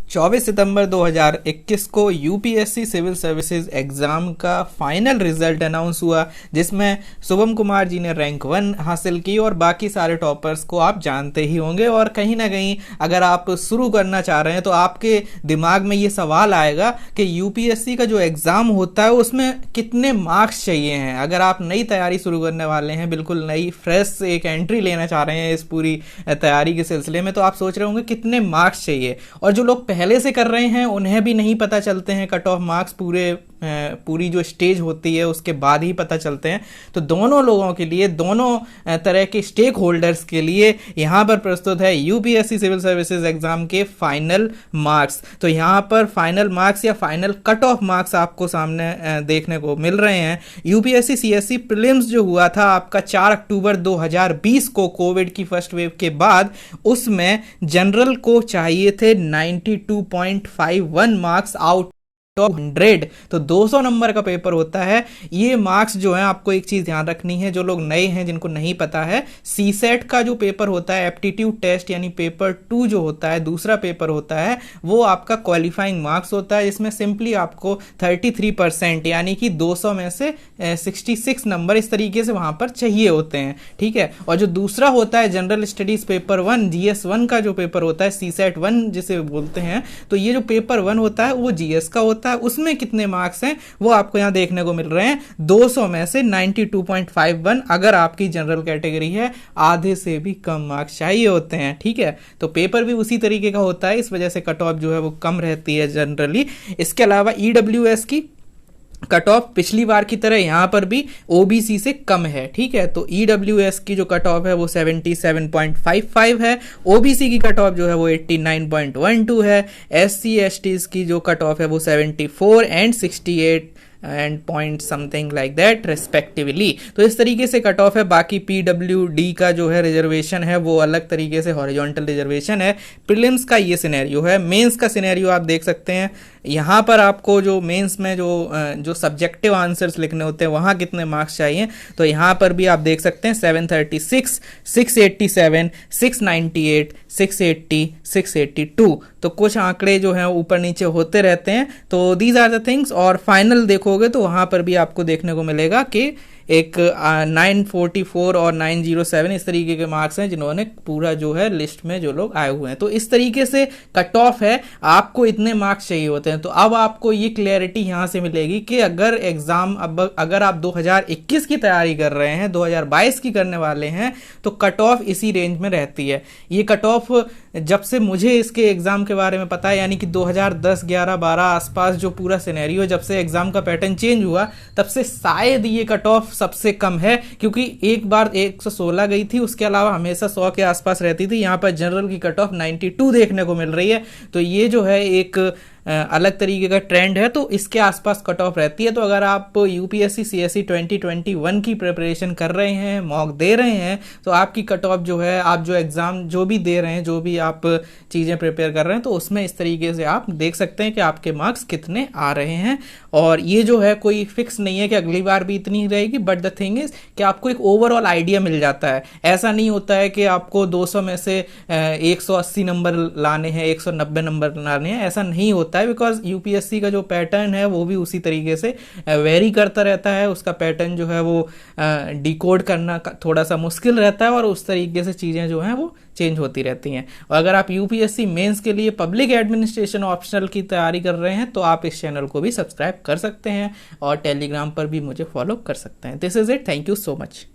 24 सितंबर 2021 को UPSC civil services exam का final result announce हुआ, जिसमें शुभम कुमार जी ने रैंक 1 हासिल की और बाकी सारे टॉपर्स को आप जानते ही होंगे। और कहीं ना कहीं अगर आप शुरू करना चाह रहे हैं तो आपके दिमाग में ये सवाल आएगा कि यूपीएससी का जो एग्जाम होता है उसमें कितने मार्क्स चाहिए हैं। अगर आप नई तैयारी शुरू करने वाले हैं, बिल्कुल नई फ्रेश एक एंट्री लेना चाह रहे हैं इस पूरी तैयारी के सिलसिले में, तो आप सोच रहे होंगे कितने मार्क्स चाहिए। और जो लोग पहले से कर रहे हैं उन्हें भी नहीं पता चलते हैं कट ऑफ मार्क्स, पूरी जो स्टेज होती है उसके बाद ही पता चलते हैं। तो दोनों लोगों के लिए, दोनों तरह के स्टेक होल्डर्स के लिए यहाँ पर प्रस्तुत है यूपीएससी सिविल सर्विसेज एग्जाम के फाइनल मार्क्स। तो यहाँ पर फाइनल मार्क्स या फाइनल कट ऑफ मार्क्स आपको सामने देखने को मिल रहे हैं। यूपीएससी सीएससी प्रीलिम्स जो हुआ था आपका 4 अक्टूबर 2020 को, कोविड की फर्स्ट वेव के बाद, उसमें जनरल को चाहिए थे 92.51 मार्क्स आउट ऑफ 100। तो 200 नंबर का पेपर होता है। ये मार्क्स जो है, आपको एक चीज ध्यान रखनी है, जो लोग नए हैं जिनको नहीं पता है, सीसेट का जो पेपर होता है, एप्टीट्यूड टेस्ट यानी पेपर 2 जो होता है, दूसरा पेपर होता है, वो आपका क्वालिफाइंग मार्क्स होता है। इसमें सिंपली आपको 33% यानी कि 200 में से 66 नंबर इस तरीके से वहां पर चाहिए होते हैं, ठीक है। और जो दूसरा होता है जनरल स्टडीज पेपर 1, जीएस 1 का जो पेपर होता है, सीसेट 1 जिसे बोलते हैं, तो ये जो पेपर 1 होता है वो जीएस का होता है। उसमें कितने मार्क्स हैं वो आपको यहां देखने को मिल रहे हैं, 200 में से 92.51। अगर आपकी जनरल कैटेगरी है, आधे से भी कम मार्क्स चाहिए होते हैं, ठीक है। तो पेपर भी उसी तरीके का होता है, इस वजह से कट ऑफ जो है वो कम रहती है जनरली। इसके अलावा ईडब्ल्यूएस की कट ऑफ पिछली बार की तरह यहां पर भी ओबीसी से कम है, ठीक है। तो ईडब्ल्यूएस की जो कट ऑफ है वो 77.55 है, ओबीसी की कट ऑफ जो है वो 89.12 है, एससी एसटीज की जो कट ऑफ है वो 74 and 68 and point something like that respectively. तो इस तरीके से कट ऑफ है। बाकी पीडब्ल्यूडी का जो है रिजर्वेशन है वो अलग तरीके से हॉरिजॉन्टल रिजर्वेशन है। प्रीलिम्स का ये सिनेरियो है। मेंस का सिनेरियो आप देख सकते हैं, यहाँ पर आपको जो मेंस में जो सब्जेक्टिव आंसर्स लिखने होते हैं वहाँ कितने मार्क्स चाहिए, तो यहाँ पर भी आप देख सकते हैं 736, 687, 698, 680, 682। तो कुछ आंकड़े जो हैं ऊपर नीचे होते रहते हैं। तो दीज आर द थिंग्स। और फाइनल देखोगे तो वहाँ पर भी आपको देखने को मिलेगा कि एक 944 और 907 इस तरीके के मार्क्स हैं जिन्होंने पूरा जो है लिस्ट में जो लोग आए हुए हैं। तो इस तरीके से कट ऑफ है, आपको इतने मार्क्स चाहिए होते हैं। तो अब आपको ये क्लैरिटी यहाँ से मिलेगी कि अगर एग्जाम, अब अगर आप 2021 की तैयारी कर रहे हैं, 2022 की करने वाले हैं, तो कट ऑफ इसी रेंज में रहती है। ये कट ऑफ जब से मुझे इसके एग्जाम के बारे में पता है, यानी कि 2010, 11, 12 आसपास जो पूरा सिनेरियो, जब से एग्जाम का पैटर्न चेंज हुआ, तब से शायद ये कट ऑफ सबसे कम है। क्योंकि एक बार 116 गई थी, उसके अलावा हमेशा 100 के आसपास रहती थी। यहाँ पर जनरल की कट ऑफ 92 देखने को मिल रही है। तो ये जो है एक अलग तरीके का ट्रेंड है। तो इसके आसपास कट ऑफ रहती है। तो अगर आप यूपीएससी सीएससी 2021 की प्रिपरेशन कर रहे हैं, मॉक दे रहे हैं, तो आपकी कट ऑफ जो है, आप जो एग्जाम जो भी दे रहे हैं, जो भी आप चीजें प्रिपेयर कर रहे हैं, तो उसमें इस तरीके से आप देख सकते हैं कि आपके मार्क्स कितने आ रहे हैं। और ये जो है कोई फिक्स नहीं है कि अगली बार भी इतनी ही रहेगी, बट द थिंग इज कि आपको एक ओवरऑल आइडिया मिल जाता है। ऐसा नहीं होता है कि आपको 200 में से 180 नंबर लाने हैं, 190 नंबर लाने हैं, ऐसा नहीं होता है। बिकॉज यूपीएससी का जो पैटर्न है वो भी उसी तरीके से वेरी करता रहता है। उसका पैटर्न जो है वो डिकोड करना थोड़ा सा मुश्किल रहता है, और उस तरीके से चीजें जो हैं वो चेंज होती रहती हैं। और अगर आप यूपीएससी मेंस के लिए पब्लिक एडमिनिस्ट्रेशन ऑप्शनल की तैयारी कर रहे हैं, तो आप इस चैनल को भी सब्सक्राइब कर सकते हैं और टेलीग्राम पर भी मुझे फॉलो कर सकते हैं। This is it. Thank you so much.